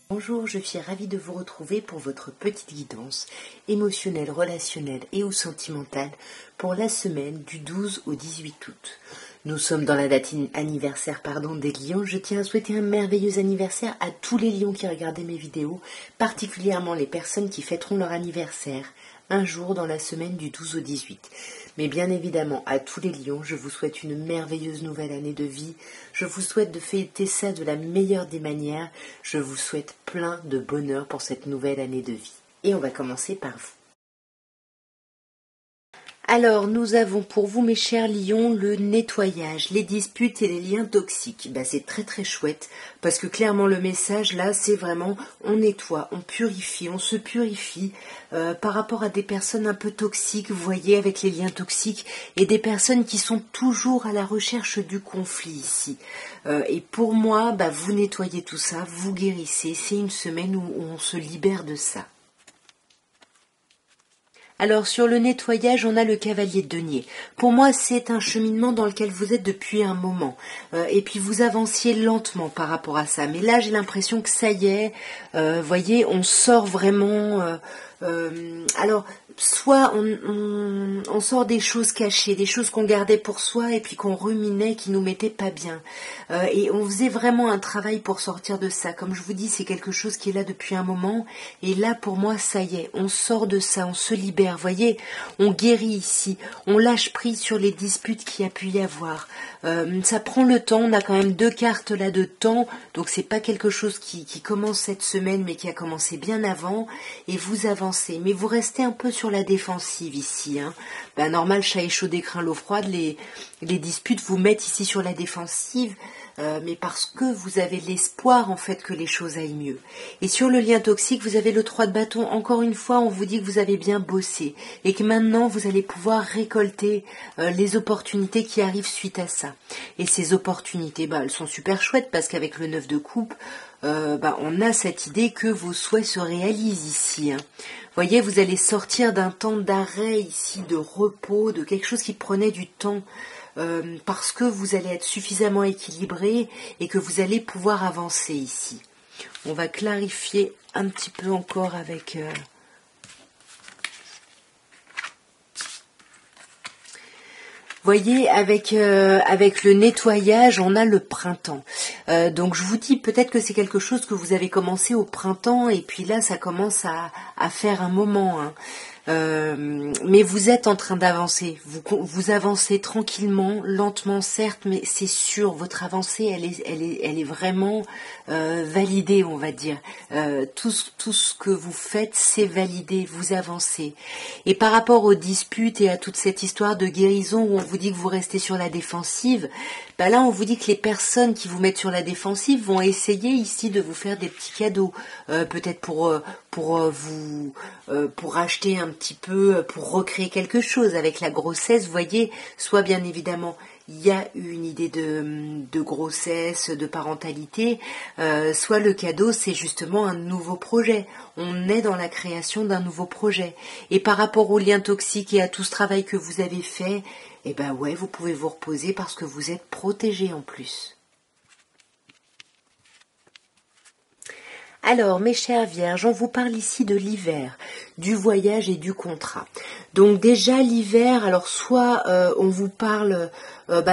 Bonjour, je suis ravie de vous retrouver pour votre petite guidance émotionnelle, relationnelle et ou sentimentale pour la semaine du 12 au 18 août. Nous sommes dans la date anniversaire des lions. Je tiens à souhaiter un merveilleux anniversaire à tous les lions qui regardaient mes vidéos, particulièrement les personnes qui fêteront leur anniversaire un jour dans la semaine du 12 au 18. Mais bien évidemment, à tous les lions, je vous souhaite une merveilleuse nouvelle année de vie. Je vous souhaite de fêter ça de la meilleure des manières. Je vous souhaite plein de bonheur pour cette nouvelle année de vie. Et on va commencer par vous. Alors, nous avons pour vous, mes chers lions, le nettoyage, les disputes et les liens toxiques. C'est très très chouette, parce que clairement le message là, c'est vraiment, on nettoie, on purifie, on se purifie par rapport à des personnes un peu toxiques, vous voyez, avec les liens toxiques, et des personnes qui sont toujours à la recherche du conflit ici. Et pour moi, vous nettoyez tout ça, vous guérissez, c'est une semaine où on se libère de ça. Alors sur le nettoyage, on a le cavalier de denier. Pour moi, c'est un cheminement dans lequel vous êtes depuis un moment. Et puis vous avanciez lentement par rapport à ça. Mais là, j'ai l'impression que ça y est, voyez, on sort vraiment... alors, soit on sort des choses cachées, des choses qu'on gardait pour soi et puis qu'on ruminait, qui nous mettaient pas bien. Et on faisait vraiment un travail pour sortir de ça. Comme je vous dis, c'est quelque chose qui est là depuis un moment. Et là, pour moi, ça y est, on sort de ça, on se libère. Vous voyez, on guérit ici, on lâche prise sur les disputes qu'il y a pu y avoir. Ça prend le temps, on a quand même 2 cartes là de temps, donc c'est pas quelque chose qui commence cette semaine, mais qui a commencé bien avant, et vous avancez. Mais vous restez un peu sur la défensive ici. Normal, chat échaudé craint l'eau froide, les disputes vous mettent ici sur la défensive, mais parce que vous avez l'espoir en fait que les choses aillent mieux. Et sur le lien toxique, vous avez le 3 de bâton. Encore une fois, on vous dit que vous avez bien bossé et que maintenant vous allez pouvoir récolter les opportunités qui arrivent suite à ça. Et ces opportunités, elles sont super chouettes parce qu'avec le 9 de coupe, on a cette idée que vos souhaits se réalisent ici. Voyez, vous allez sortir d'un temps d'arrêt ici, de repos, de quelque chose qui prenait du temps. Parce que vous allez être suffisamment équilibré et que vous allez pouvoir avancer ici. On va clarifier un petit peu encore avec... Voyez, avec le nettoyage, on a le printemps. Donc je vous dis peut-être que c'est quelque chose que vous avez commencé au printemps et puis là ça commence à faire un moment. Mais vous êtes en train d'avancer. Vous avancez tranquillement, lentement certes, mais c'est sûr, votre avancée, elle est vraiment validée, on va dire. Tout ce que vous faites, c'est validé, vous avancez. Et par rapport aux disputes et à toute cette histoire de guérison où on vous dit que vous restez sur la défensive, là on vous dit que les personnes qui vous mettent sur la défensive vont essayer ici de vous faire des petits cadeaux, peut-être pour acheter un petit peu, pour recréer quelque chose avec la grossesse, vous voyez, soit bien évidemment il y a une idée de grossesse, de parentalité, soit le cadeau c'est justement un nouveau projet. On est dans la création d'un nouveau projet. Et par rapport aux liens toxiques et à tout ce travail que vous avez fait, ouais, vous pouvez vous reposer parce que vous êtes protégé en plus. Alors, mes chères vierges, on vous parle ici de l'hiver, du voyage et du contrat. Donc déjà l'hiver, alors soit on vous parle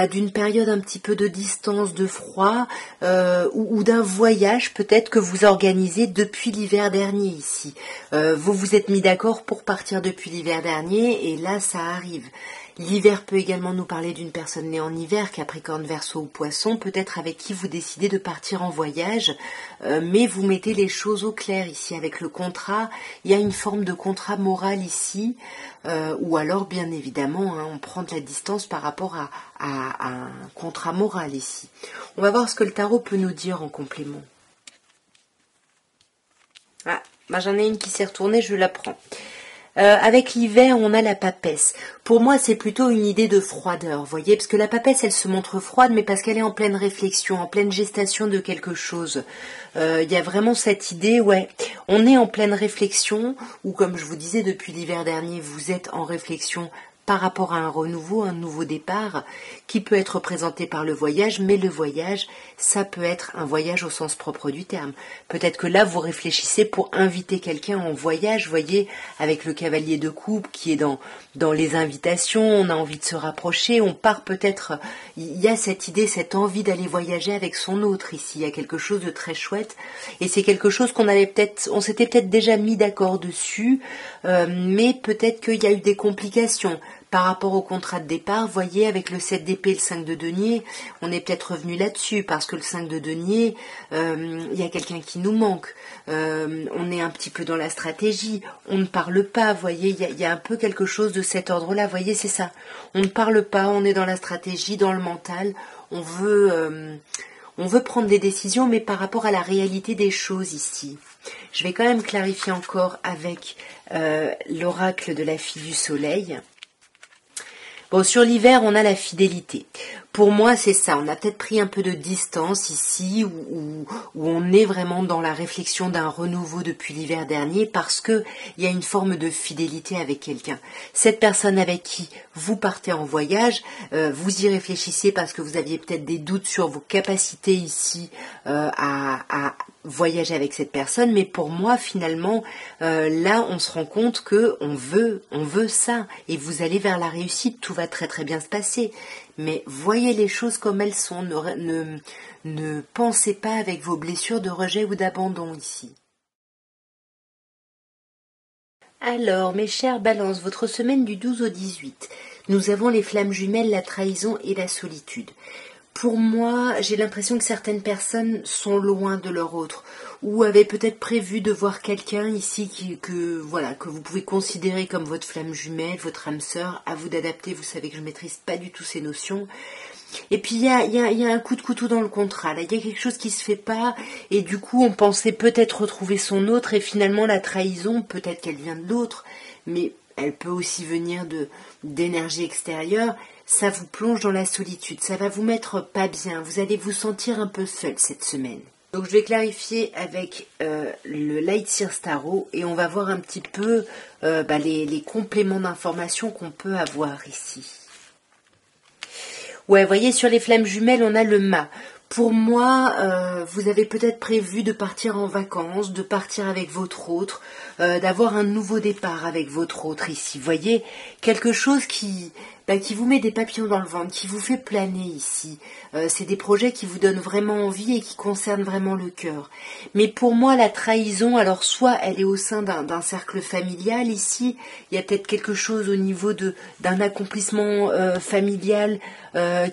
d'une période un petit peu de distance, de froid, ou d'un voyage peut-être que vous organisez depuis l'hiver dernier ici. Vous vous êtes mis d'accord pour partir depuis l'hiver dernier et là ça arrive. L'hiver peut également nous parler d'une personne née en hiver, Capricorne, Verseau ou Poisson, peut-être avec qui vous décidez de partir en voyage, mais vous mettez les choses au clair ici avec le contrat. Il y a une forme de contrat moral ici, ou alors bien évidemment on prend de la distance par rapport à un contrat moral ici. On va voir ce que le tarot peut nous dire en complément. J'en ai une qui s'est retournée, je la prends. Avec l'hiver, on a la papesse. Pour moi, c'est plutôt une idée de froideur, vous voyez, parce que la papesse, elle se montre froide, mais parce qu'elle est en pleine réflexion, en pleine gestation de quelque chose. Il y a vraiment cette idée, ouais, on est en pleine réflexion, ou comme je vous disais, depuis l'hiver dernier, vous êtes en réflexion par rapport à un renouveau, un nouveau départ, qui peut être représenté par le voyage, mais le voyage, ça peut être un voyage au sens propre du terme. Peut-être que là, vous réfléchissez pour inviter quelqu'un en voyage, voyez, avec le cavalier de coupe qui est dans les invitations, on a envie de se rapprocher, on part peut-être, il y a cette idée, cette envie d'aller voyager avec son autre ici, il y a quelque chose de très chouette, et c'est quelque chose on s'était peut-être déjà mis d'accord dessus, mais peut-être qu'il y a eu des complications. Par rapport au contrat de départ, voyez, avec le 7 d'épée et le 5 de denier, on est peut-être revenu là-dessus, parce que le 5 de denier, il y a quelqu'un qui nous manque. On est un petit peu dans la stratégie, on ne parle pas, voyez, il y a un peu quelque chose de cet ordre-là, voyez, c'est ça. On ne parle pas, on est dans la stratégie, dans le mental, on veut prendre des décisions, mais par rapport à la réalité des choses ici. Je vais quand même clarifier encore avec l'oracle de la fille du soleil. Bon, sur l'hiver, on a la fidélité. Pour moi, c'est ça. On a peut-être pris un peu de distance ici, où on est vraiment dans la réflexion d'un renouveau depuis l'hiver dernier, parce que il y a une forme de fidélité avec quelqu'un. Cette personne avec qui vous partez en voyage, vous y réfléchissez parce que vous aviez peut-être des doutes sur vos capacités ici à voyager avec cette personne, mais pour moi finalement là on se rend compte que on veut ça et vous allez vers la réussite, tout va très très bien se passer, mais voyez les choses comme elles sont, ne pensez pas avec vos blessures de rejet ou d'abandon ici. Alors mes chers balances, votre semaine du 12 au 18, nous avons les flammes jumelles, la trahison et la solitude. Pour moi, j'ai l'impression que certaines personnes sont loin de leur autre, ou avaient peut-être prévu de voir quelqu'un ici que vous pouvez considérer comme votre flamme jumelle, votre âme sœur. À vous d'adapter, vous savez que je maîtrise pas du tout ces notions. Et puis il y a un coup de couteau dans le contrat, là il y a quelque chose qui se fait pas, et du coup on pensait peut-être retrouver son autre, et finalement la trahison, peut-être qu'elle vient de l'autre, mais elle peut aussi venir d'énergie extérieure. Ça vous plonge dans la solitude, ça va vous mettre pas bien, vous allez vous sentir un peu seul cette semaine. Donc je vais clarifier avec le Light Seer Tarot et on va voir un petit peu les compléments d'informations qu'on peut avoir ici. Ouais, vous voyez, sur les flammes jumelles, on a le mât. Pour moi, vous avez peut-être prévu de partir en vacances, de partir avec votre autre, d'avoir un nouveau départ avec votre autre ici. Vous voyez, quelque chose qui vous met des papillons dans le ventre, qui vous fait planer ici. C'est des projets qui vous donnent vraiment envie et qui concernent vraiment le cœur. Mais pour moi, la trahison, alors soit elle est au sein d'un cercle familial ici, il y a peut-être quelque chose au niveau d'un accomplissement familial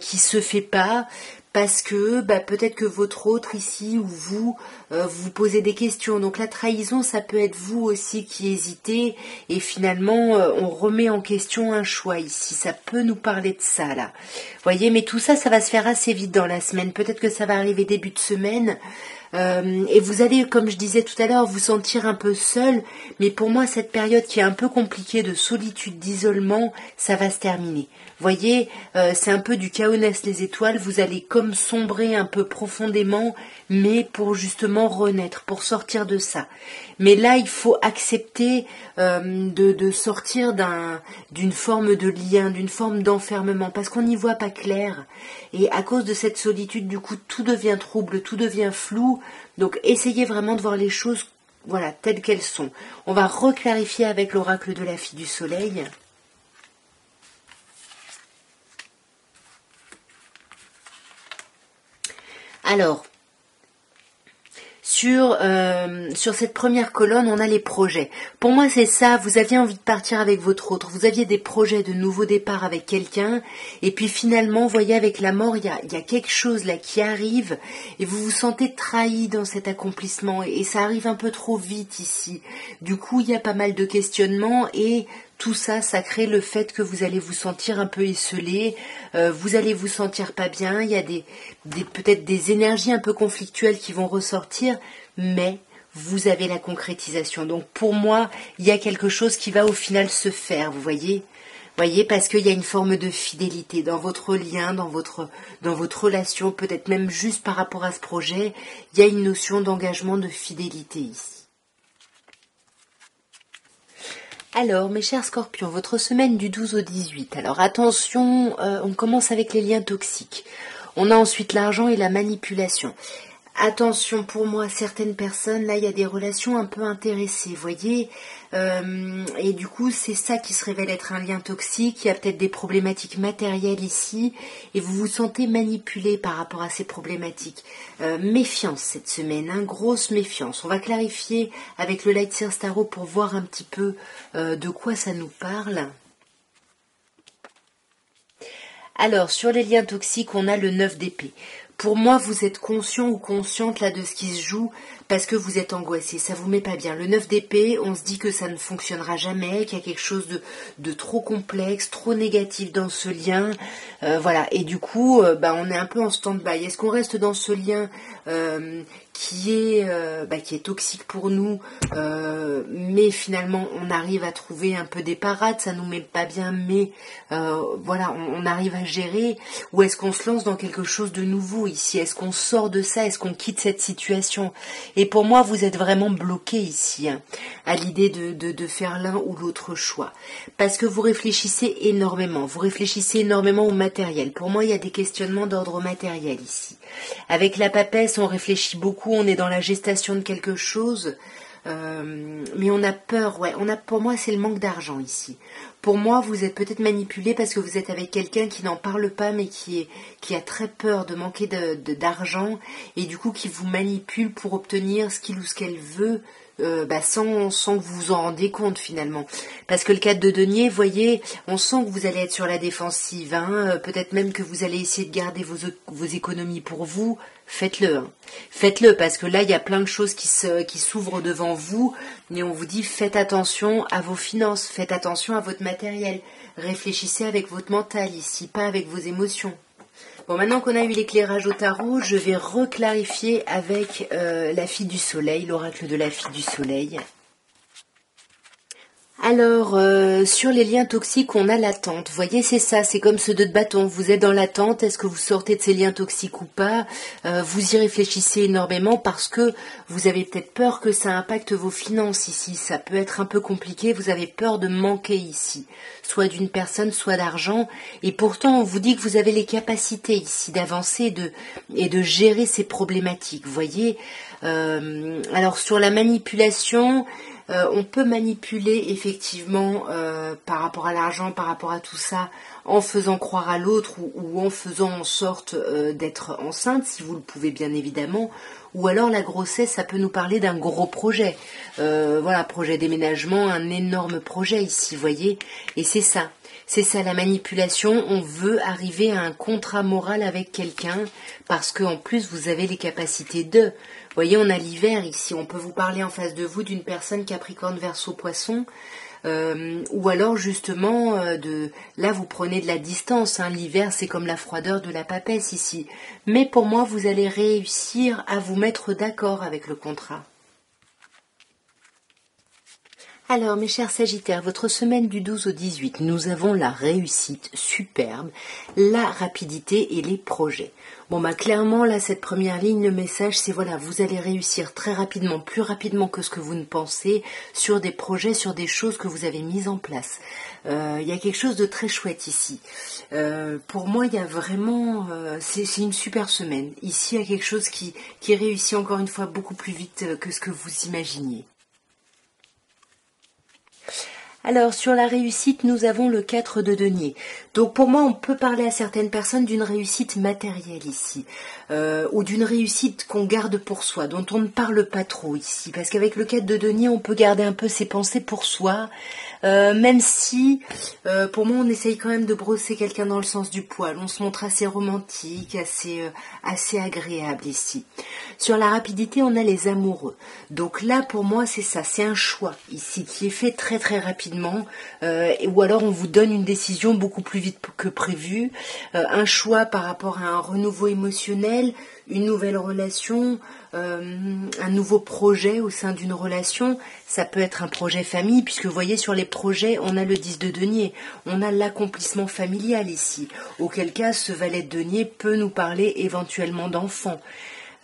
qui se fait pas, parce que peut-être que votre autre ici ou vous vous posez des questions. Donc la trahison, ça peut être vous aussi qui hésitez et finalement on remet en question un choix ici. Ça peut nous parler de ça là. Voyez, mais tout ça, ça va se faire assez vite dans la semaine. Peut-être que ça va arriver début de semaine. Et vous allez, comme je disais tout à l'heure, vous sentir un peu seul, mais pour moi cette période qui est un peu compliquée de solitude, d'isolement, ça va se terminer. Voyez, c'est un peu du chaos naissent les étoiles, vous allez comme sombrer un peu profondément, mais pour justement renaître, pour sortir de ça. Mais là, il faut accepter de sortir d'une forme de lien, d'une forme d'enfermement, parce qu'on n'y voit pas clair. Et à cause de cette solitude, du coup, tout devient trouble, tout devient flou. Donc, essayez vraiment de voir les choses, telles qu'elles sont. On va reclarifier avec l'oracle de la fille du soleil. Alors, sur cette première colonne, on a les projets. Pour moi, c'est ça, vous aviez envie de partir avec votre autre, vous aviez des projets de nouveau départ avec quelqu'un, et puis finalement, vous voyez, avec la mort, il y a quelque chose là qui arrive, et vous vous sentez trahi dans cet accomplissement, et ça arrive un peu trop vite ici. Du coup, il y a pas mal de questionnements, et tout ça, ça crée le fait que vous allez vous sentir un peu esselé, vous allez vous sentir pas bien, il y a peut-être des énergies un peu conflictuelles qui vont ressortir, mais vous avez la concrétisation. Donc pour moi, il y a quelque chose qui va au final se faire, vous voyez, parce qu'il y a une forme de fidélité dans votre lien, dans votre relation, peut-être même juste par rapport à ce projet, il y a une notion d'engagement, de fidélité ici. Alors, mes chers scorpions, votre semaine du 12 au 18. Alors, attention, on commence avec les liens toxiques. On a ensuite l'argent et la manipulation. Attention, pour moi, certaines personnes, là, il y a des relations un peu intéressées, voyez, et du coup, c'est ça qui se révèle être un lien toxique. Il y a peut-être des problématiques matérielles ici, et vous vous sentez manipulé par rapport à ces problématiques. Méfiance cette semaine, hein, grosse méfiance. On va clarifier avec le Light Seer Tarot pour voir un petit peu de quoi ça nous parle. Alors, sur les liens toxiques, on a le 9 d'épée. Pour moi, vous êtes conscient ou consciente là de ce qui se joue parce que vous êtes angoissé, ça vous met pas bien. Le 9 d'épée, on se dit que ça ne fonctionnera jamais, qu'il y a quelque chose de trop complexe, trop négatif dans ce lien. Voilà, et du coup, on est un peu en stand-by. Est-ce qu'on reste dans ce lien qui est toxique pour nous, mais finalement on arrive à trouver un peu des parades, ça nous met pas bien, mais on arrive à gérer, ou est-ce qu'on se lance dans quelque chose de nouveau ici, est-ce qu'on sort de ça, est-ce qu'on quitte cette situation? Et pour moi vous êtes vraiment bloqué ici, hein, à l'idée de faire l'un ou l'autre choix, parce que vous réfléchissez énormément au matériel. Pour moi il y a des questionnements d'ordre matériel ici. Avec la papesse on réfléchit beaucoup, on est dans la gestation de quelque chose, mais on a peur, pour moi c'est le manque d'argent ici. Pour moi vous êtes peut-être manipulé parce que vous êtes avec quelqu'un qui n'en parle pas mais qui a très peur de manquer d'argent et du coup qui vous manipule pour obtenir ce qu'il ou ce qu'elle veut. Sans que vous vous en rendez compte finalement. Parce que le 4 de denier, voyez, on sent que vous allez être sur la défensive, hein, peut-être même que vous allez essayer de garder vos économies pour vous. Faites-le, hein. Faites-le parce que là il y a plein de choses qui s'ouvrent devant vous, mais on vous dit faites attention à vos finances, faites attention à votre matériel, réfléchissez avec votre mental ici, pas avec vos émotions. Bon, maintenant qu'on a eu l'éclairage au tarot, je vais reclarifier avec la fille du soleil, l'oracle de la fille du soleil. Alors, sur les liens toxiques, on a l'attente. Vous voyez, c'est ça, c'est comme ce 2 de bâton. Vous êtes dans l'attente, est-ce que vous sortez de ces liens toxiques ou pas? Vous y réfléchissez énormément parce que vous avez peut-être peur que ça impacte vos finances ici. Ça peut être un peu compliqué, vous avez peur de manquer ici, soit d'une personne, soit d'argent. Et pourtant, on vous dit que vous avez les capacités ici d'avancer et de gérer ces problématiques. Vous voyez, alors sur la manipulation... on peut manipuler effectivement par rapport à l'argent, par rapport à tout ça, en faisant croire à l'autre ou en faisant en sorte d'être enceinte, si vous le pouvez bien évidemment. Ou alors la grossesse, ça peut nous parler d'un gros projet. Projet déménagement, un énorme projet ici, voyez. Et c'est ça. C'est ça la manipulation, on veut arriver à un contrat moral avec quelqu'un parce qu'en plus vous avez les capacités de. Vous voyez, on a l'hiver ici, on peut vous parler en face de vous d'une personne Capricorne Verseau Poisson, ou alors justement là vous prenez de la distance, hein. L'hiver c'est comme la froideur de la papesse ici. Mais pour moi vous allez réussir à vous mettre d'accord avec le contrat. Alors, mes chers Sagittaires, votre semaine du 12 au 18, nous avons la réussite superbe, la rapidité et les projets. Bon, clairement, là, cette première ligne, le message, c'est voilà, vous allez réussir très rapidement, plus rapidement que ce que vous ne pensez, sur des projets, sur des choses que vous avez mises en place. Il y a quelque chose de très chouette ici. Pour moi, il y a vraiment... c'est une super semaine. Ici, il y a quelque chose qui réussit encore une fois beaucoup plus vite que ce que vous imaginiez. Alors, sur la réussite, nous avons le 4 de denier. Donc, pour moi, on peut parler à certaines personnes d'une réussite matérielle ici, ou d'une réussite qu'on garde pour soi, dont on ne parle pas trop ici. Parce qu'avec le 4 de denier, on peut garder un peu ses pensées pour soi, même si, pour moi, on essaye quand même de brosser quelqu'un dans le sens du poil. On se montre assez romantique, assez agréable ici. Sur la rapidité, on a les amoureux. Donc là, pour moi, c'est ça, c'est un choix ici qui est fait très très rapidement, ou alors on vous donne une décision beaucoup plus vite que prévu, un choix par rapport à un renouveau émotionnel, une nouvelle relation, un nouveau projet au sein d'une relation. Ça peut être un projet famille, puisque vous voyez sur les projets, on a le 10 de denier, on a l'accomplissement familial ici, auquel cas ce valet de denier peut nous parler éventuellement d'enfants.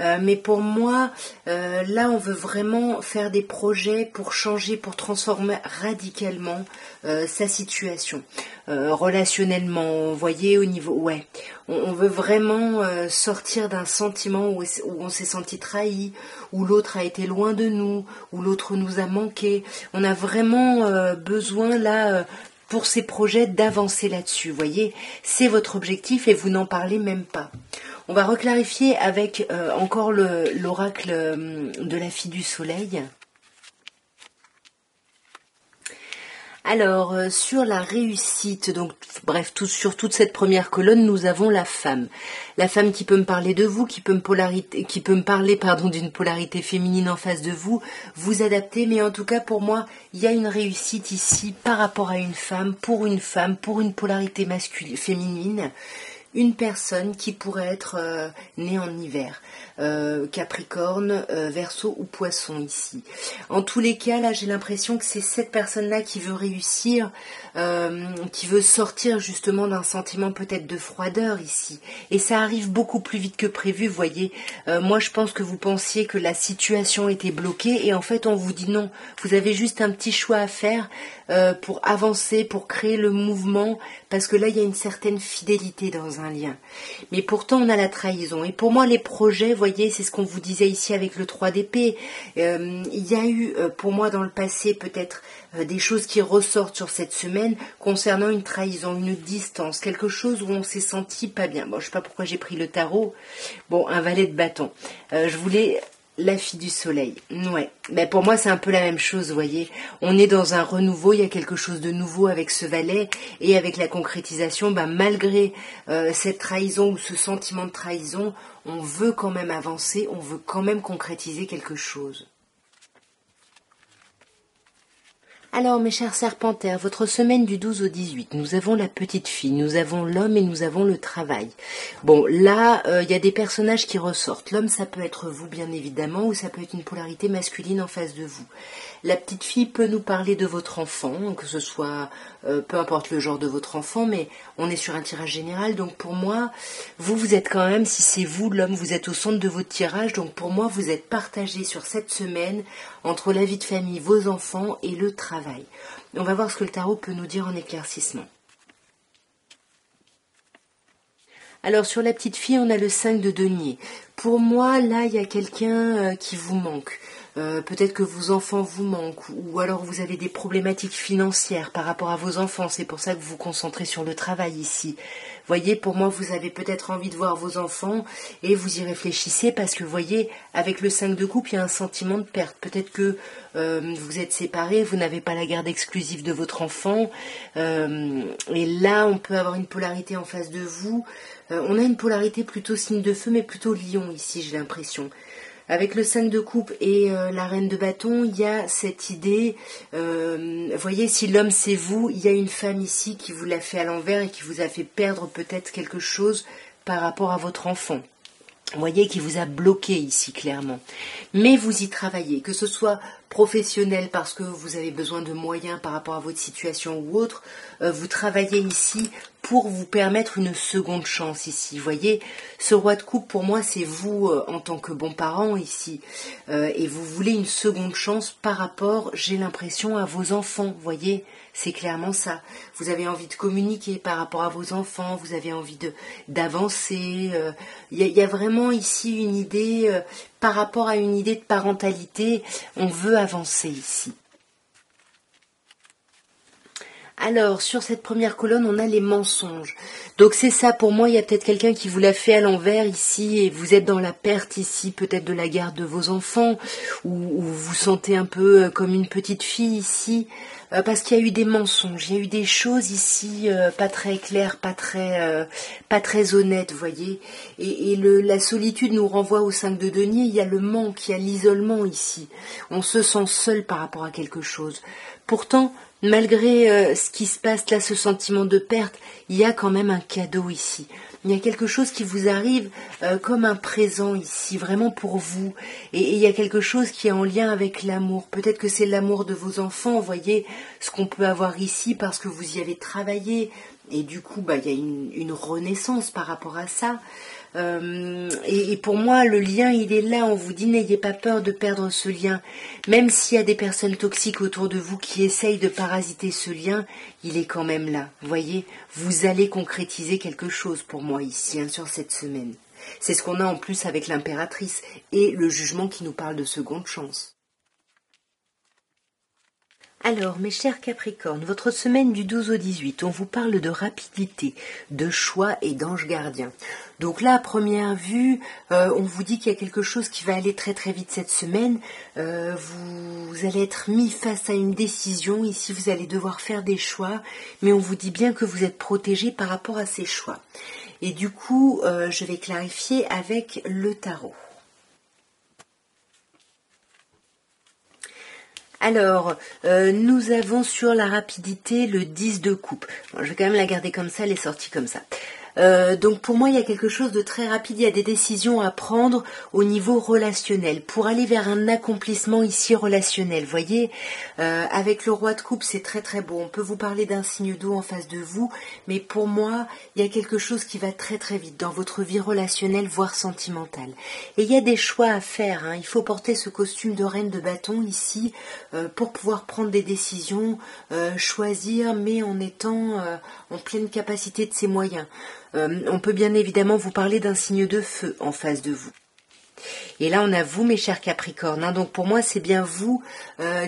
Mais pour moi, là, on veut vraiment faire des projets pour changer, pour transformer radicalement sa situation. Relationnellement, vous voyez, au niveau... Ouais, on veut vraiment sortir d'un sentiment où on s'est senti trahi, où l'autre a été loin de nous, où l'autre nous a manqué. On a vraiment besoin, là... pour ces projets d'avancer là-dessus, voyez, c'est votre objectif et vous n'en parlez même pas. On va reclarifier avec encore l'oracle de la fille du soleil. Alors, sur la réussite, donc bref, sur toute cette première colonne, nous avons la femme. La femme qui peut me parler de vous, qui peut me parler d'une polarité féminine en face de vous, vous adapter, mais en tout cas pour moi, il y a une réussite ici par rapport à une femme, pour une polarité masculine, féminine. Une personne qui pourrait être née en hiver, Capricorne, Verseau ou Poisson ici. En tous les cas, là, j'ai l'impression que c'est cette personne-là qui veut réussir, qui veut sortir justement d'un sentiment peut-être de froideur ici. Et ça arrive beaucoup plus vite que prévu, vous voyez. Moi, je pense que vous pensiez que la situation était bloquée et en fait, on vous dit non. Vous avez juste un petit choix à faire pour avancer, pour créer le mouvement, parce que là, il y a une certaine fidélité dans un lien. Mais pourtant, on a la trahison. Et pour moi, les projets, vous voyez, c'est ce qu'on vous disait ici avec le 3 d'épée. Il y a eu, pour moi, dans le passé, peut-être des choses qui ressortent sur cette semaine concernant une trahison, une distance, quelque chose où on s'est senti pas bien. Bon, je sais pas pourquoi j'ai pris le tarot. Bon, un valet de bâton. Je voulais... La fille du soleil, ouais. Mais pour moi, c'est un peu la même chose, vous voyez. On est dans un renouveau, il y a quelque chose de nouveau avec ce valet et avec la concrétisation. Malgré cette trahison ou ce sentiment de trahison, on veut quand même avancer, on veut quand même concrétiser quelque chose. Alors, mes chers serpentaires, votre semaine du 12 au 18, nous avons la petite fille, nous avons l'homme et nous avons le travail. Bon, là, il y a des personnages qui ressortent. L'homme, ça peut être vous, bien évidemment, ou ça peut être une polarité masculine en face de vous. La petite fille peut nous parler de votre enfant, que ce soit, peu importe le genre de votre enfant, mais on est sur un tirage général. Donc pour moi, vous êtes quand même, si c'est vous, l'homme, vous êtes au centre de votre tirage. Donc pour moi, vous êtes partagé sur cette semaine entre la vie de famille, vos enfants et le travail. On va voir ce que le tarot peut nous dire en éclaircissement. Alors sur la petite fille, on a le 5 de denier. Pour moi, là, il y a quelqu'un qui vous manque. Peut-être que vos enfants vous manquent, ou alors vous avez des problématiques financières par rapport à vos enfants. C'est pour ça que vous vous concentrez sur le travail ici. Voyez, pour moi, vous avez peut-être envie de voir vos enfants et vous y réfléchissez parce que, voyez, avec le 5 de coupe, il y a un sentiment de perte. Peut-être que vous êtes séparés, vous n'avez pas la garde exclusive de votre enfant. Et là, on peut avoir une polarité en face de vous. On a une polarité plutôt signe de feu, mais plutôt lion ici, j'ai l'impression. Avec le 5 de coupe et la reine de bâton, il y a cette idée, voyez, si l'homme c'est vous, il y a une femme ici qui vous l'a fait à l'envers et qui vous a fait perdre peut-être quelque chose par rapport à votre enfant. Vous voyez, qui vous a bloqué ici, clairement. Mais vous y travaillez, que ce soit professionnel parce que vous avez besoin de moyens par rapport à votre situation ou autre, vous travaillez ici pour vous permettre une seconde chance ici. Vous voyez, ce roi de coupe, pour moi, c'est vous en tant que bon parent ici. Et vous voulez une seconde chance par rapport, j'ai l'impression, à vos enfants. Vous voyez, c'est clairement ça. Vous avez envie de communiquer par rapport à vos enfants, vous avez envie d'avancer. Il y a vraiment ici une idée, par rapport à une idée de parentalité, on veut avancer ici. Alors, sur cette première colonne, on a les mensonges. Donc c'est ça, pour moi, il y a peut-être quelqu'un qui vous l'a fait à l'envers ici, et vous êtes dans la perte ici, peut-être de la garde de vos enfants, ou vous vous sentez un peu comme une petite fille ici, parce qu'il y a eu des mensonges, il y a eu des choses ici pas très claires, pas très honnêtes, vous voyez. Et la solitude nous renvoie au 5 de denier, il y a le manque, il y a l'isolement ici. On se sent seul par rapport à quelque chose. Pourtant, malgré ce qui se passe là, ce sentiment de perte, il y a quand même un cadeau ici. Il y a quelque chose qui vous arrive comme un présent ici, vraiment pour vous. Et il y a quelque chose qui est en lien avec l'amour. Peut-être que c'est l'amour de vos enfants, vous voyez, ce qu'on peut avoir ici parce que vous y avez travaillé. Et du coup, il y a une renaissance par rapport à ça. Et pour moi, le lien, il est là. On vous dit, n'ayez pas peur de perdre ce lien. Même s'il y a des personnes toxiques autour de vous qui essayent de parasiter ce lien, il est quand même là. Vous voyez, vous allez concrétiser quelque chose pour moi ici, hein, sur cette semaine. C'est ce qu'on a en plus avec l'impératrice et le jugement qui nous parle de seconde chance. Alors, mes chers Capricornes, votre semaine du 12 au 18, on vous parle de rapidité, de choix et d'ange gardien. Donc là, à première vue, on vous dit qu'il y a quelque chose qui va aller très très vite cette semaine. Vous allez être mis face à une décision. Ici, vous allez devoir faire des choix, mais on vous dit bien que vous êtes protégé par rapport à ces choix. Et du coup, je vais clarifier avec le tarot. Alors, nous avons sur la rapidité le 10 de coupe. Bon, je vais quand même la garder comme ça, elle est sortie comme ça. Donc pour moi, il y a quelque chose de très rapide, il y a des décisions à prendre au niveau relationnel, pour aller vers un accomplissement ici relationnel. Vous voyez, avec le roi de coupe, c'est très très beau. On peut vous parler d'un signe d'eau en face de vous, mais pour moi, il y a quelque chose qui va très très vite dans votre vie relationnelle, voire sentimentale. Et il y a des choix à faire, hein. Il faut porter ce costume de reine de bâton ici pour pouvoir prendre des décisions, choisir, mais en étant en pleine capacité de ses moyens. On peut bien évidemment vous parler d'un signe de feu en face de vous. Et là, on a vous, mes chers Capricornes. Hein. Donc pour moi, c'est bien vous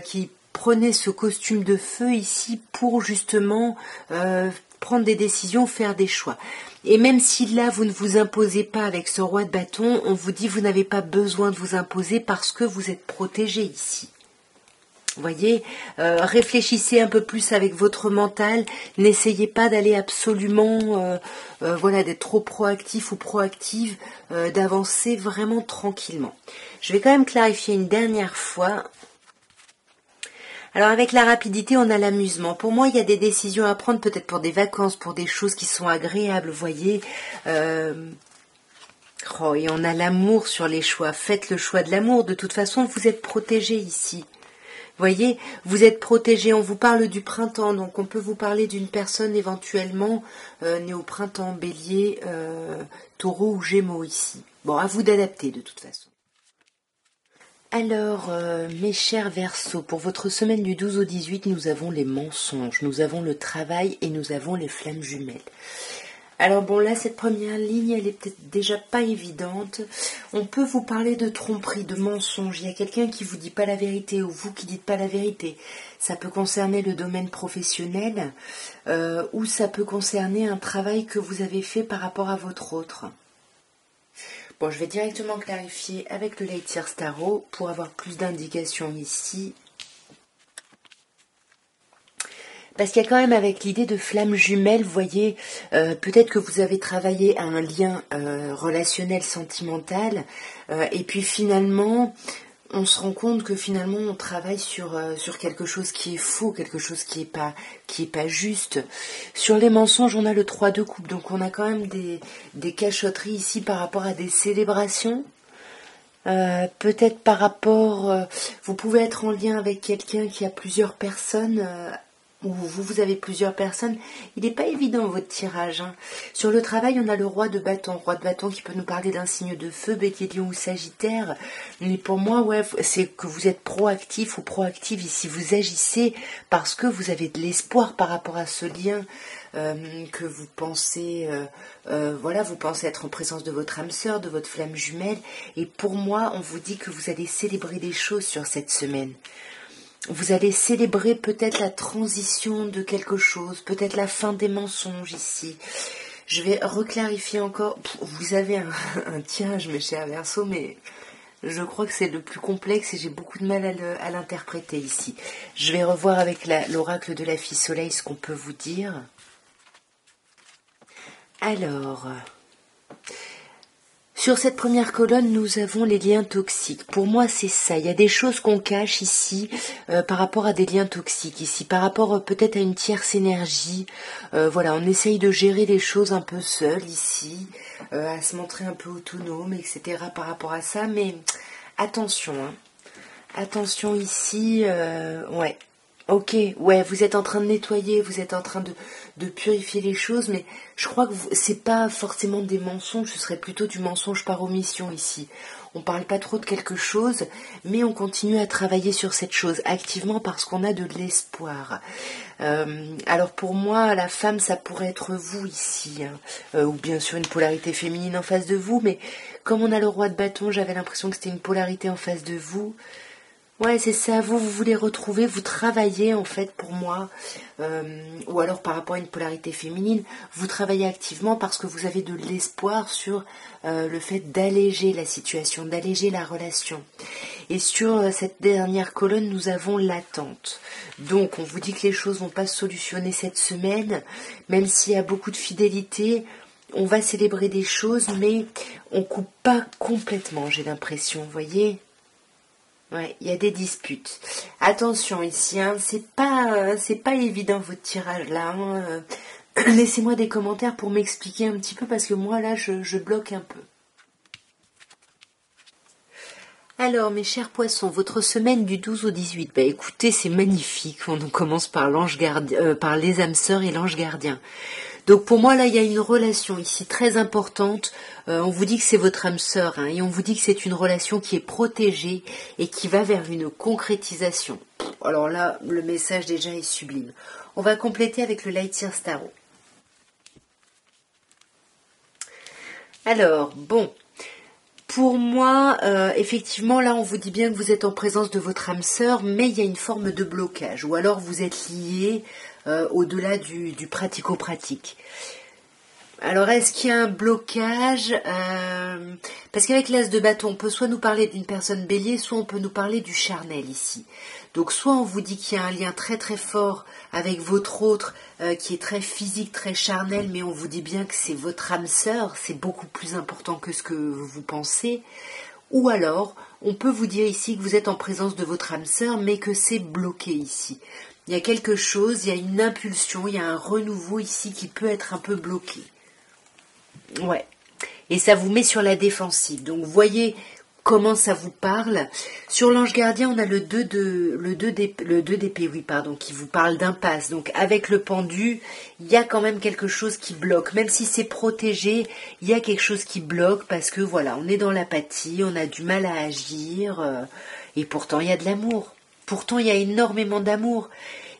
qui prenez ce costume de feu ici pour justement prendre des décisions, faire des choix. Et même si là, vous ne vous imposez pas avec ce roi de bâton, on vous dit vous n'avez pas besoin de vous imposer parce que vous êtes protégé ici. Vous voyez, réfléchissez un peu plus avec votre mental, n'essayez pas d'aller absolument, voilà, d'être trop proactif ou proactive, d'avancer vraiment tranquillement. Je vais quand même clarifier une dernière fois. Alors avec la rapidité, on a l'amusement. Pour moi, il y a des décisions à prendre, peut-être pour des vacances, pour des choses qui sont agréables, vous voyez. Oh, et on a l'amour sur les choix. Faites le choix de l'amour. De toute façon, vous êtes protégé ici. Voyez, vous êtes protégé, on vous parle du printemps, donc on peut vous parler d'une personne éventuellement née au printemps, bélier, taureau ou gémeaux ici. Bon, à vous d'adapter de toute façon. Alors, mes chers Verseaux, pour votre semaine du 12 au 18, nous avons les mensonges, nous avons le travail et nous avons les flammes jumelles. Alors bon, là, cette première ligne, elle est peut-être déjà pas évidente. On peut vous parler de tromperie, de mensonge. Il y a quelqu'un qui vous dit pas la vérité ou vous qui dites pas la vérité. Ça peut concerner le domaine professionnel ou ça peut concerner un travail que vous avez fait par rapport à votre autre. Bon, je vais directement clarifier avec le Lightyear Tarot pour avoir plus d'indications ici. Parce qu'il y a quand même avec l'idée de flamme jumelle, vous voyez, peut-être que vous avez travaillé à un lien relationnel, sentimental, et puis finalement, on se rend compte que finalement on travaille sur quelque chose qui est faux, quelque chose qui est pas juste. Sur les mensonges, on a le 3 de coupe, donc on a quand même des cachotteries ici par rapport à des célébrations. Peut-être par rapport, vous pouvez être en lien avec quelqu'un qui a plusieurs personnes, ou vous avez plusieurs personnes. Il n'est pas évident votre tirage. Hein. Sur le travail, on a le roi de bâton qui peut nous parler d'un signe de feu, bélier, lion ou sagittaire. Mais pour moi, ouais, c'est que vous êtes proactif ou proactive ici. Vous agissez parce que vous avez de l'espoir par rapport à ce lien. Que vous pensez, voilà, vous pensez être en présence de votre âme sœur, de votre flamme jumelle. Et pour moi, on vous dit que vous allez célébrer des choses sur cette semaine. Vous allez célébrer peut-être la transition de quelque chose, peut-être la fin des mensonges ici. Je vais reclarifier encore. Vous avez un tirage, mes chers Verseaux, mais je crois que c'est le plus complexe et j'ai beaucoup de mal à l'interpréter ici. Je vais revoir avec l'oracle de la fille soleil ce qu'on peut vous dire. Alors, sur cette première colonne, nous avons les liens toxiques. Pour moi, c'est ça. Il y a des choses qu'on cache ici par rapport à des liens toxiques ici, par rapport peut-être à une tierce énergie. Voilà, on essaye de gérer les choses un peu seul ici, à se montrer un peu autonome, etc. par rapport à ça. Mais attention, hein. Attention ici, ouais. Ok, ouais, vous êtes en train de nettoyer, vous êtes en train de purifier les choses, mais je crois que c'est pas forcément des mensonges, ce serait plutôt du mensonge par omission ici. On parle pas trop de quelque chose, mais on continue à travailler sur cette chose activement parce qu'on a de l'espoir. Alors pour moi, la femme, ça pourrait être vous ici, hein. Ou bien sûr une polarité féminine en face de vous, mais comme on a le roi de bâton, j'avais l'impression que c'était une polarité en face de vous. Ouais, c'est ça, vous voulez retrouver, vous travaillez en fait pour moi, ou alors par rapport à une polarité féminine, vous travaillez activement parce que vous avez de l'espoir sur le fait d'alléger la situation, d'alléger la relation. Et sur cette dernière colonne, nous avons l'attente. Donc on vous dit que les choses vont pas se solutionner cette semaine, même s'il y a beaucoup de fidélité, on va célébrer des choses, mais on coupe pas complètement, j'ai l'impression, vous voyez. Ouais, il y a des disputes. Attention ici, hein, c'est pas évident votre tirage là, hein. Laissez-moi des commentaires pour m'expliquer un petit peu parce que moi là je bloque un peu. Alors mes chers poissons, votre semaine du 12 au 18, bah écoutez, c'est magnifique. On commence par l'ange gardien, par les âmes sœurs et l'ange gardien. Donc pour moi là il y a une relation ici très importante, on vous dit que c'est votre âme sœur, hein, et on vous dit que c'est une relation qui est protégée et qui va vers une concrétisation. Alors là le message déjà est sublime. On va compléter avec le Light Year Tarot. Alors bon, pour moi, effectivement, là, on vous dit bien que vous êtes en présence de votre âme sœur, mais il y a une forme de blocage, ou alors vous êtes liés au-delà du pratico-pratique. Alors, est-ce qu'il y a un blocage parce qu'avec l'as de bâton, on peut soit nous parler d'une personne bélier, soit on peut nous parler du charnel ici. Donc, soit on vous dit qu'il y a un lien très très fort avec votre autre, qui est très physique, très charnel, mais on vous dit bien que c'est votre âme sœur, c'est beaucoup plus important que ce que vous pensez. Ou alors, on peut vous dire ici que vous êtes en présence de votre âme sœur, mais que c'est bloqué ici. Il y a quelque chose, il y a une impulsion, il y a un renouveau ici qui peut être un peu bloqué. Ouais. Et ça vous met sur la défensive. Donc, vous voyez comment ça vous parle. Sur l'ange gardien, on a le 2 d'épée, oui, pardon, qui vous parle d'impasse. Donc, avec le pendu, il y a quand même quelque chose qui bloque. Même si c'est protégé, il y a quelque chose qui bloque parce que, voilà, on est dans l'apathie, on a du mal à agir. Et pourtant, il y a de l'amour. Pourtant, il y a énormément d'amour.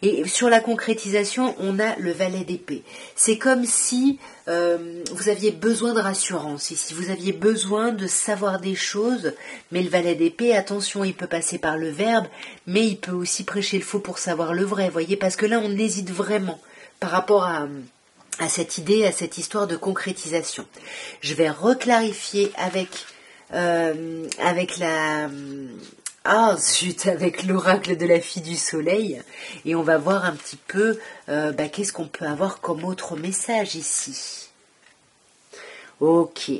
Et sur la concrétisation, on a le valet d'épée. C'est comme si vous aviez besoin de rassurance ici, vous aviez besoin de savoir des choses, mais le valet d'épée, attention, il peut passer par le verbe, mais il peut aussi prêcher le faux pour savoir le vrai, voyez, parce que là, on hésite vraiment par rapport à cette idée, à cette histoire de concrétisation. Je vais reclarifier avec avec l'oracle de la fille du soleil, et on va voir un petit peu qu'est-ce qu'on peut avoir comme autre message ici. Ok.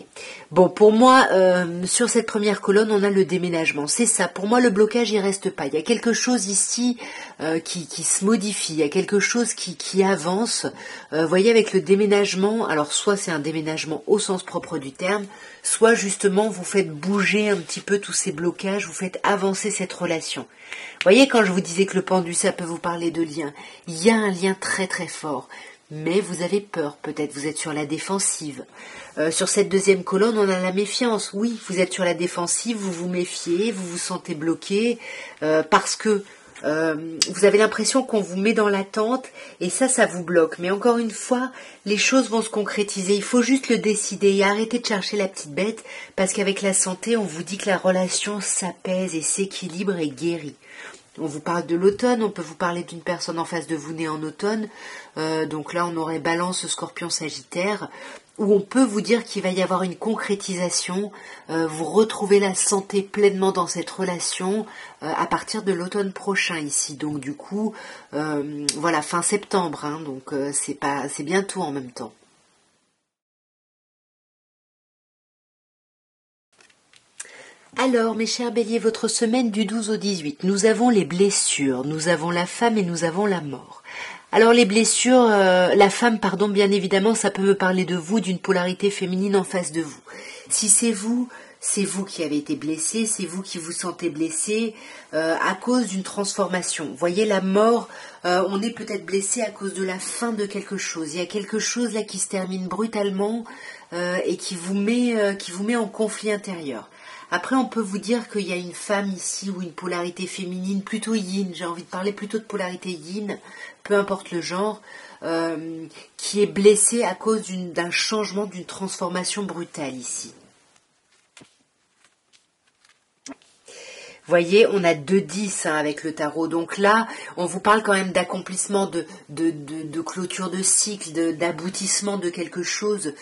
Bon, pour moi, sur cette première colonne, on a le déménagement. C'est ça. Pour moi, le blocage, il reste pas. Il y a quelque chose ici qui se modifie. Il y a quelque chose qui avance. Vous voyez, avec le déménagement, alors soit c'est un déménagement au sens propre du terme, soit justement vous faites bouger un petit peu tous ces blocages, vous faites avancer cette relation. Vous voyez, quand je vous disais que le pendu, ça peut vous parler de lien, il y a un lien très très fort. Mais vous avez peur, peut-être vous êtes sur la défensive. Sur cette deuxième colonne, on a la méfiance. Oui, vous êtes sur la défensive, vous vous méfiez, vous vous sentez bloqué, parce que vous avez l'impression qu'on vous met dans l'attente, et ça vous bloque. Mais encore une fois, les choses vont se concrétiser. Il faut juste le décider et arrêter de chercher la petite bête, parce qu'avec la santé, on vous dit que la relation s'apaise et s'équilibre et guérit. On vous parle de l'automne, on peut vous parler d'une personne en face de vous née en automne, donc là on aurait Balance, Scorpion, Sagittaire, où on peut vous dire qu'il va y avoir une concrétisation, vous retrouvez la santé pleinement dans cette relation à partir de l'automne prochain ici, donc du coup, voilà, fin septembre, hein, donc c'est bientôt en même temps. Alors, mes chers béliers, votre semaine du 12 au 18, nous avons les blessures, nous avons la femme et nous avons la mort. Alors les blessures, la femme, pardon, bien évidemment, ça peut me parler de vous, d'une polarité féminine en face de vous. Si c'est vous, c'est vous qui avez été blessé, c'est vous qui vous sentez blessé à cause d'une transformation. Vous voyez, la mort, on est peut-être blessé à cause de la fin de quelque chose. Il y a quelque chose là qui se termine brutalement et qui vous met en conflit intérieur. Après, on peut vous dire qu'il y a une femme ici ou une polarité féminine, plutôt yin, j'ai envie de parler plutôt de polarité yin, peu importe le genre, qui est blessée à cause d'un changement, d'une transformation brutale ici. Vous voyez, on a 2-10 avec le tarot. Donc là, on vous parle quand même d'accomplissement, de clôture de cycle, d'aboutissement de quelque chose.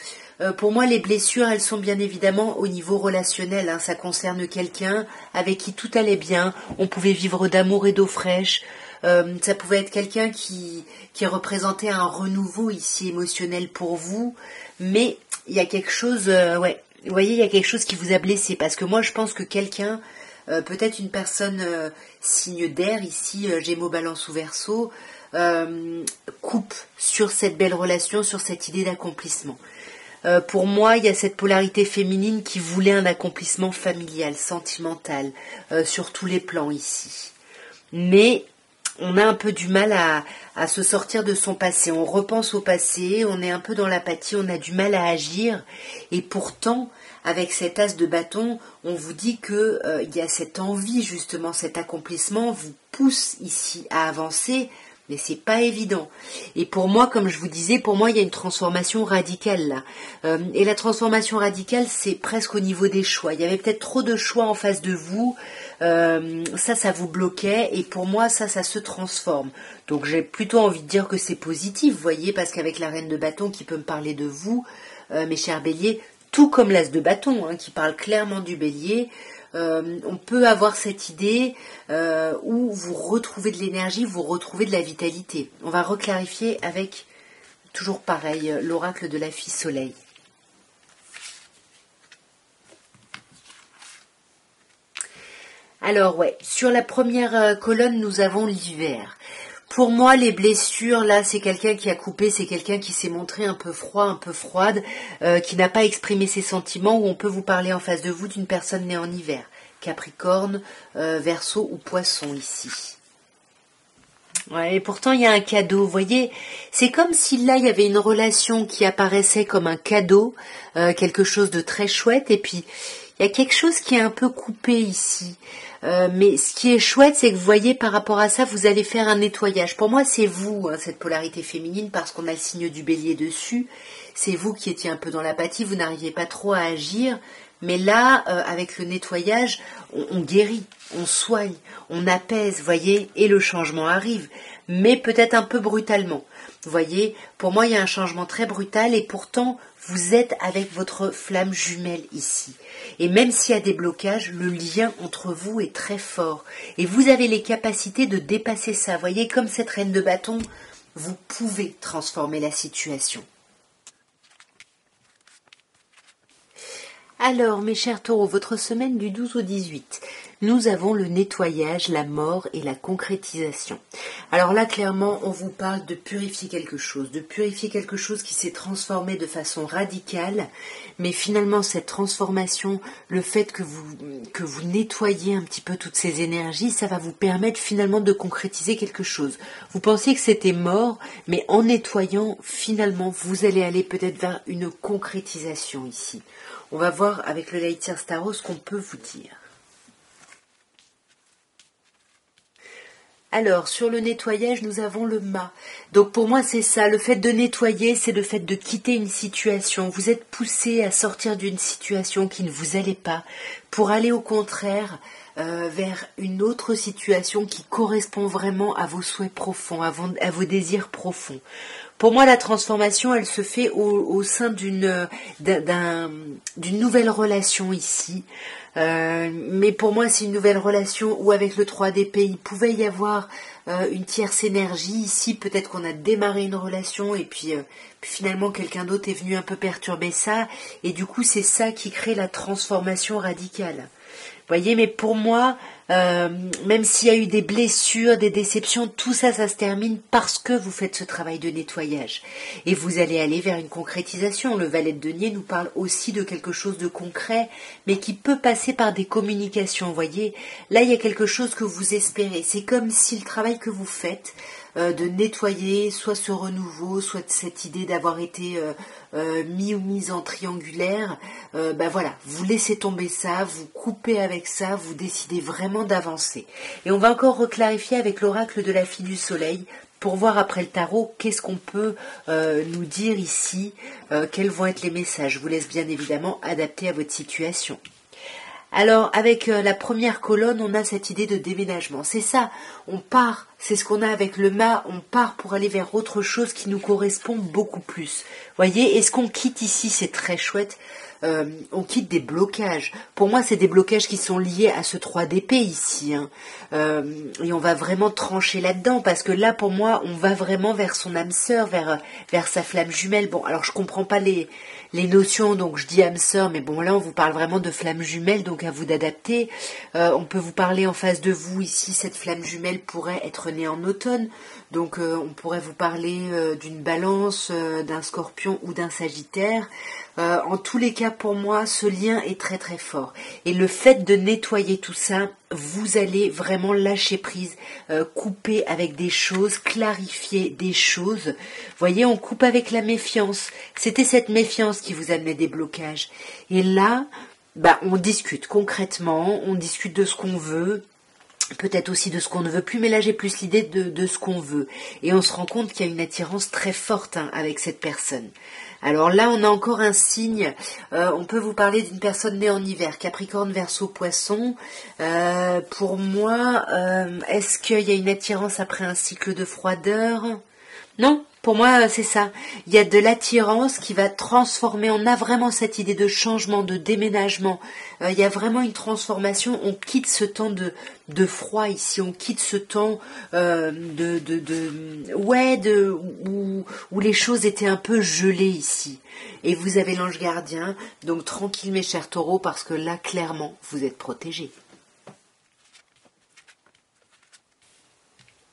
Pour moi, les blessures, elles sont bien évidemment au niveau relationnel. Ça concerne quelqu'un avec qui tout allait bien. On pouvait vivre d'amour et d'eau fraîche. Ça pouvait être quelqu'un qui représentait un renouveau ici émotionnel pour vous. Mais il y a quelque chose, vous voyez, il y a quelque chose qui vous a blessé. Parce que moi, je pense que quelqu'un... peut-être une personne signe d'air ici, Gémeaux, Balance ou Verseau, coupe sur cette belle relation, sur cette idée d'accomplissement. Pour moi, il y a cette polarité féminine qui voulait un accomplissement familial, sentimental, sur tous les plans ici. Mais on a un peu du mal à se sortir de son passé. On repense au passé, on est un peu dans l'apathie, on a du mal à agir. Et pourtant, avec cet as de bâton, on vous dit que il y a cette envie, justement, cet accomplissement vous pousse ici à avancer, mais c'est pas évident. Et pour moi, comme je vous disais, pour moi, il y a une transformation radicale là. Et la transformation radicale, c'est presque au niveau des choix. Il y avait peut-être trop de choix en face de vous. Ça vous bloquait. Et pour moi, ça se transforme. Donc j'ai plutôt envie de dire que c'est positif, vous voyez, parce qu'avec la reine de bâton qui peut me parler de vous, mes chers béliers, tout comme l'as de bâton, qui parle clairement du bélier, on peut avoir cette idée où vous retrouvez de l'énergie, vous retrouvez de la vitalité. On va reclarifier avec, toujours pareil, l'oracle de la fille soleil. Alors sur la première colonne, nous avons l'hiver. Pour moi, les blessures, là, c'est quelqu'un qui a coupé, c'est quelqu'un qui s'est montré un peu froid, un peu froide, qui n'a pas exprimé ses sentiments, où on peut vous parler en face de vous d'une personne née en hiver. Capricorne, Verseau ou Poisson ici. Ouais, et pourtant, il y a un cadeau, vous voyez. C'est comme si là, il y avait une relation qui apparaissait comme un cadeau, quelque chose de très chouette, et puis il y a quelque chose qui est un peu coupé ici. Mais ce qui est chouette, c'est que vous voyez, par rapport à ça, vous allez faire un nettoyage. Pour moi, c'est vous, cette polarité féminine, parce qu'on a le signe du bélier dessus. C'est vous qui étiez un peu dans l'apathie, vous n'arriviez pas trop à agir. Mais là, avec le nettoyage, on guérit, on soigne, on apaise, vous voyez, et le changement arrive. Mais peut-être un peu brutalement. Vous voyez, pour moi, il y a un changement très brutal et pourtant, vous êtes avec votre flamme jumelle ici. Et même s'il y a des blocages, le lien entre vous est très fort. Et vous avez les capacités de dépasser ça. Vous voyez, comme cette reine de bâton, vous pouvez transformer la situation. Alors, mes chers taureaux, votre semaine du 12 au 18, nous avons le nettoyage, la mort et la concrétisation. Alors là, clairement, on vous parle de purifier quelque chose qui s'est transformé de façon radicale, mais finalement, cette transformation, le fait que vous nettoyez un petit peu toutes ces énergies, ça va vous permettre finalement de concrétiser quelque chose. Vous pensiez que c'était mort, mais en nettoyant, finalement, vous allez aller peut-être vers une concrétisation ici. On va voir avec le Light Year Tarot ce qu'on peut vous dire. Alors, sur le nettoyage, nous avons le mât. Donc pour moi, c'est ça. Le fait de nettoyer, c'est le fait de quitter une situation. Vous êtes poussé à sortir d'une situation qui ne vous allait pas pour aller au contraire vers une autre situation qui correspond vraiment à vos souhaits profonds, à vos désirs profonds. Pour moi, la transformation, elle se fait au sein d'une nouvelle relation ici. Mais pour moi, c'est une nouvelle relation où avec le 3 d'épée, il pouvait y avoir une tierce énergie. Ici, peut-être qu'on a démarré une relation et puis finalement, quelqu'un d'autre est venu un peu perturber ça. Et du coup, c'est ça qui crée la transformation radicale. Voyez, mais pour moi, même s'il y a eu des blessures, des déceptions, tout ça, ça se termine parce que vous faites ce travail de nettoyage. Et vous allez aller vers une concrétisation. Le valet de denier nous parle aussi de quelque chose de concret, mais qui peut passer par des communications. Voyez, là, il y a quelque chose que vous espérez. C'est comme si le travail que vous faites, de nettoyer soit ce renouveau, soit cette idée d'avoir été mis ou mise en triangulaire, voilà, vous laissez tomber ça, vous coupez avec ça, vous décidez vraiment d'avancer. Et on va encore reclarifier avec l'oracle de la fille du soleil pour voir après le tarot qu'est-ce qu'on peut nous dire ici, quels vont être les messages. Je vous laisse bien évidemment adapter à votre situation. Alors, avec la première colonne, on a cette idée de déménagement. C'est ça, on part, c'est ce qu'on a avec le mât, on part pour aller vers autre chose qui nous correspond beaucoup plus. Voyez, et ce qu'on quitte ici, c'est très chouette, on quitte des blocages. Pour moi, c'est des blocages qui sont liés à ce 3 d'épée ici. Et on va vraiment trancher là-dedans, parce que là, pour moi, on va vraiment vers son âme sœur, vers sa flamme jumelle. Bon, alors je comprends pas les notions, donc je dis âme sœur, mais bon là on vous parle vraiment de flamme jumelle, donc à vous d'adapter. On peut vous parler en face de vous ici, cette flamme jumelle pourrait être née en automne, donc on pourrait vous parler d'une balance, d'un scorpion ou d'un sagittaire. En tous les cas, pour moi, ce lien est très très fort. Et le fait de nettoyer tout ça, vous allez vraiment lâcher prise, couper avec des choses, clarifier des choses. Voyez, on coupe avec la méfiance. C'était cette méfiance qui vous amenait des blocages. Et là, on discute concrètement, on discute de ce qu'on veut, peut-être aussi de ce qu'on ne veut plus, mais là j'ai plus l'idée de ce qu'on veut. Et on se rend compte qu'il y a une attirance très forte avec cette personne. Alors là, on a encore un signe, on peut vous parler d'une personne née en hiver, Capricorne, Verseau, Poisson. Pour moi, est-ce qu'il y a une attirance après un cycle de froideur ? Non, pour moi, c'est ça. Il y a de l'attirance qui va transformer. On a vraiment cette idée de changement, de déménagement. Il y a vraiment une transformation. On quitte ce temps de froid ici. On quitte ce temps où les choses étaient un peu gelées ici. Et vous avez l'ange gardien. Donc tranquille mes chers taureaux, parce que là, clairement, vous êtes protégés.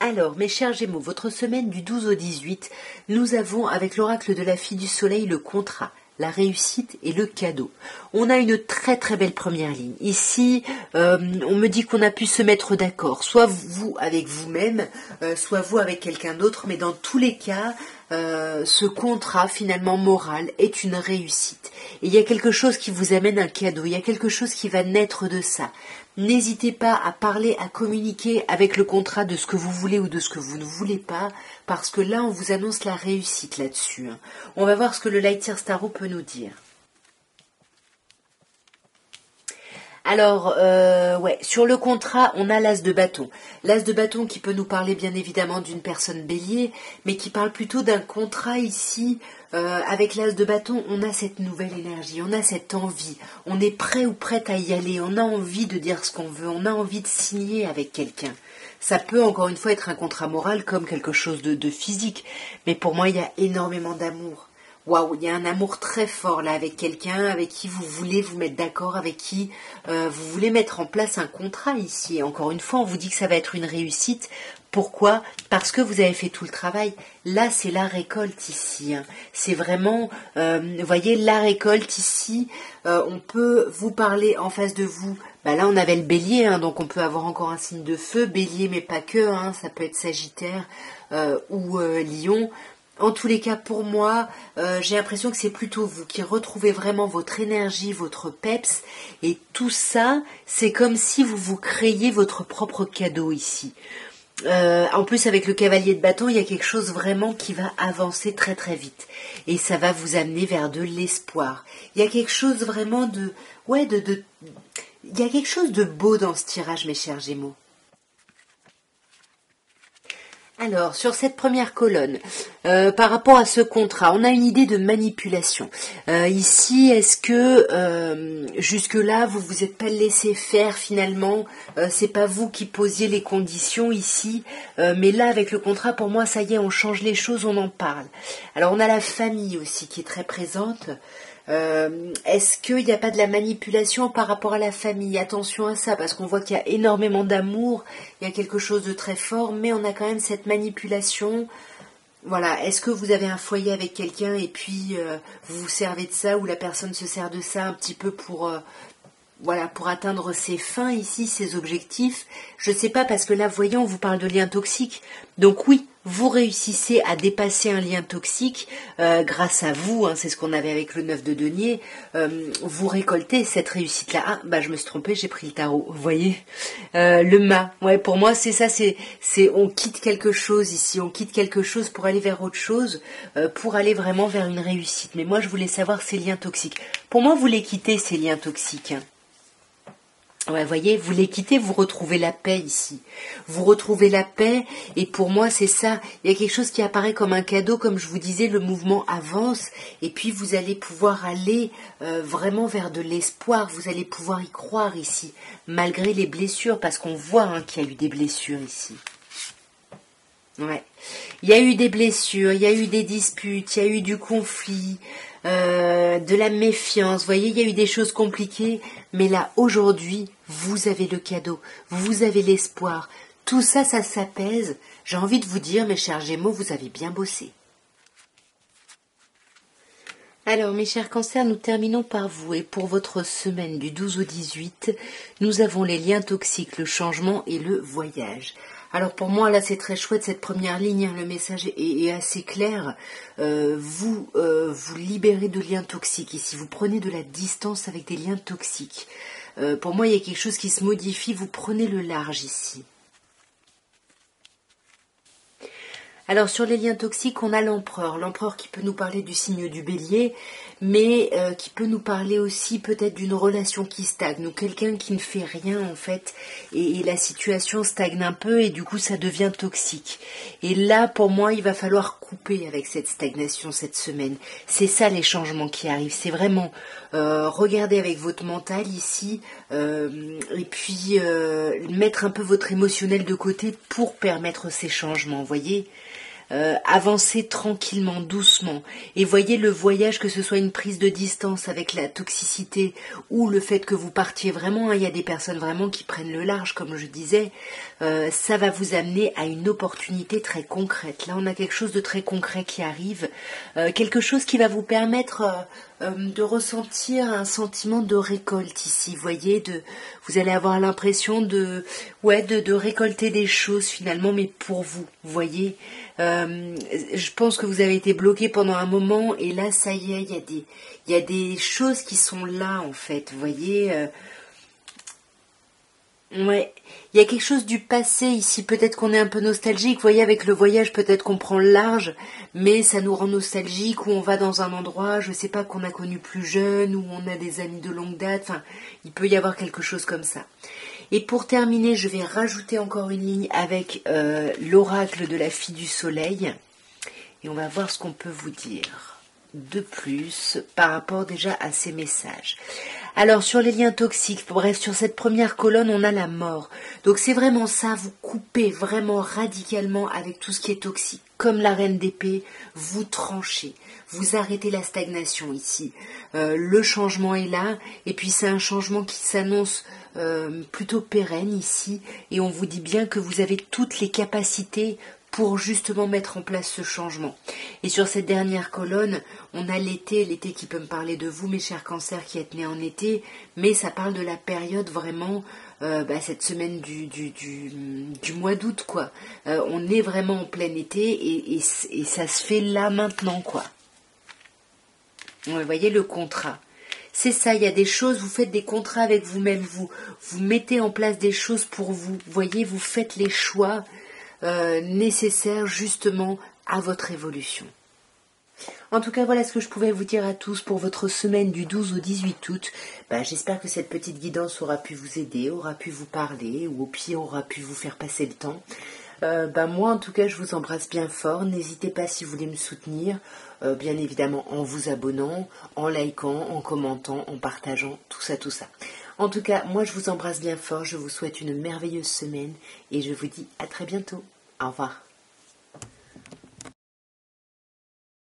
Alors, mes chers Gémeaux, votre semaine du 12 au 18, nous avons avec l'oracle de la fille du soleil le contrat, la réussite et le cadeau. On a une très très belle première ligne. Ici, on me dit qu'on a pu se mettre d'accord, soit vous avec vous-même, soit vous avec quelqu'un d'autre, mais dans tous les cas, ce contrat finalement moral est une réussite. Et il y a quelque chose qui vous amène un cadeau, il y a quelque chose qui va naître de ça. N'hésitez pas à parler, à communiquer avec le contrat de ce que vous voulez ou de ce que vous ne voulez pas, parce que là, on vous annonce la réussite là-dessus. On va voir ce que le Light Year Tarot peut nous dire. Alors, sur le contrat, on a l'as de bâton. L'as de bâton qui peut nous parler bien évidemment d'une personne bélier, mais qui parle plutôt d'un contrat ici. Avec l'as de bâton, on a cette nouvelle énergie, on a cette envie, on est prêt ou prête à y aller, on a envie de dire ce qu'on veut, on a envie de signer avec quelqu'un. Ça peut encore une fois être un contrat moral comme quelque chose de physique, mais pour moi il y a énormément d'amour. Waouh, il y a un amour très fort là avec quelqu'un avec qui vous voulez vous mettre d'accord, avec qui vous voulez mettre en place un contrat ici. Et encore une fois, on vous dit que ça va être une réussite. Pourquoi ? Parce que vous avez fait tout le travail. Là, c'est la récolte ici. C'est vraiment, vous voyez, la récolte ici. On peut vous parler en face de vous. Là, on avait le bélier, donc on peut avoir encore un signe de feu. Bélier, mais pas que. Ça peut être Sagittaire ou Lion. En tous les cas, pour moi, j'ai l'impression que c'est plutôt vous qui retrouvez vraiment votre énergie, votre peps. Et tout ça, c'est comme si vous vous créiez votre propre cadeau ici. En plus, avec le cavalier de bâton, il y a quelque chose vraiment qui va avancer très très vite. Et ça va vous amener vers de l'espoir. Il y a quelque chose vraiment il y a quelque chose de beau dans ce tirage, mes chers Gémeaux. Alors, sur cette première colonne, par rapport à ce contrat, on a une idée de manipulation. Ici, est-ce que jusque-là, vous vous êtes pas laissé faire finalement, c'est pas vous qui posiez les conditions ici, mais là, avec le contrat, pour moi, ça y est, on change les choses, on en parle. Alors, on a la famille aussi qui est très présente. Est-ce qu'il n'y a pas de la manipulation par rapport à la famille? Attention à ça, parce qu'on voit qu'il y a énormément d'amour, il y a quelque chose de très fort, mais on a quand même cette manipulation. Voilà, est-ce que vous avez un foyer avec quelqu'un et puis vous vous servez de ça, ou la personne se sert de ça un petit peu pour voilà, pour atteindre ses fins ici, ses objectifs? Je ne sais pas, parce que là, voyons, on vous parle de liens toxiques. Donc oui, vous réussissez à dépasser un lien toxique grâce à vous, hein, c'est ce qu'on avait avec le 9 de denier. Vous récoltez cette réussite-là. Ah, bah je me suis trompée, j'ai pris le tarot, vous voyez. Le mât, ouais, pour moi c'est ça, c'est on quitte quelque chose ici, on quitte quelque chose pour aller vers autre chose, pour aller vraiment vers une réussite. Mais moi je voulais savoir ces liens toxiques. Pour moi, vous les quittez, ces liens toxiques, hein. Ouais, voyez, vous les quittez, vous retrouvez la paix ici. Vous retrouvez la paix, et pour moi, c'est ça. Il y a quelque chose qui apparaît comme un cadeau, comme je vous disais, le mouvement avance, et puis vous allez pouvoir aller vraiment vers de l'espoir. Vous allez pouvoir y croire ici, malgré les blessures, parce qu'on voit hein, qu'il y a eu des blessures ici. Ouais. Il y a eu des blessures, il y a eu des disputes, il y a eu du conflit, de la méfiance. Vous voyez, il y a eu des choses compliquées, mais là, aujourd'hui, vous avez le cadeau, vous avez l'espoir. Tout ça, ça s'apaise. J'ai envie de vous dire, mes chers Gémeaux, vous avez bien bossé. Alors, mes chers cancers, nous terminons par vous. Et pour votre semaine du 12 au 18, nous avons les liens toxiques, le changement et le voyage. Alors pour moi, là, c'est très chouette, cette première ligne, hein, le message est assez clair. Vous libérez de liens toxiques ici, vous prenez de la distance avec des liens toxiques. Pour moi, il y a quelque chose qui se modifie, vous prenez le large ici. Alors sur les liens toxiques, on a l'empereur qui peut nous parler du signe du bélier, mais qui peut nous parler aussi peut-être d'une relation qui stagne, ou quelqu'un qui ne fait rien en fait, et la situation stagne un peu, et du coup ça devient toxique. Et là, pour moi, il va falloir couper avec cette stagnation cette semaine. C'est ça les changements qui arrivent, c'est vraiment regardez avec votre mental ici, et puis mettre un peu votre émotionnel de côté pour permettre ces changements, vous voyez. Avancez tranquillement, doucement, et voyez le voyage, que ce soit une prise de distance avec la toxicité ou le fait que vous partiez vraiment, hein, il y a des personnes vraiment qui prennent le large, comme je disais, ça va vous amener à une opportunité très concrète. Là, on a quelque chose de très concret qui arrive, quelque chose qui va vous permettre de ressentir un sentiment de récolte ici, voyez, vous allez avoir l'impression de récolter des choses finalement, mais pour vous, voyez. Je pense que vous avez été bloqué pendant un moment, et là, ça y est, il y a des choses qui sont là, en fait, vous voyez. Ouais, il y a quelque chose du passé ici, peut-être qu'on est un peu nostalgique, vous voyez, avec le voyage, peut-être qu'on prend le large, mais ça nous rend nostalgique, ou on va dans un endroit, je sais pas, qu'on a connu plus jeune, ou on a des amis de longue date, enfin, il peut y avoir quelque chose comme ça. Et pour terminer, je vais rajouter encore une ligne avec l'oracle de la fille du soleil, et on va voir ce qu'on peut vous dire de plus par rapport déjà à ces messages. Alors sur les liens toxiques, bref, sur cette première colonne, on a la mort. Donc c'est vraiment ça, vous coupez vraiment radicalement avec tout ce qui est toxique. Comme la reine d'épée, vous tranchez, vous arrêtez la stagnation ici. Le changement est là, et puis c'est un changement qui s'annonce plutôt pérenne ici, et on vous dit bien que vous avez toutes les capacités pour justement mettre en place ce changement. Et sur cette dernière colonne, on a l'été qui peut me parler de vous, mes chers cancers, qui êtes nés en été, mais ça parle de la période vraiment, cette semaine du mois d'août, quoi. On est vraiment en plein été, et ça se fait là maintenant, quoi. Vous voyez le contrat. C'est ça, il y a des choses, vous faites des contrats avec vous-même, vous mettez en place des choses pour vous, voyez, vous faites les choix nécessaires justement à votre évolution. En tout cas, voilà ce que je pouvais vous dire à tous pour votre semaine du 12 au 18 août. J'espère que cette petite guidance aura pu vous aider, aura pu vous parler, ou au pire aura pu vous faire passer le temps. Moi, en tout cas, je vous embrasse bien fort. N'hésitez pas, si vous voulez me soutenir, bien évidemment en vous abonnant, en likant, en commentant, en partageant, tout ça. En tout cas, moi, je vous embrasse bien fort. Je vous souhaite une merveilleuse semaine et je vous dis à très bientôt. Au revoir.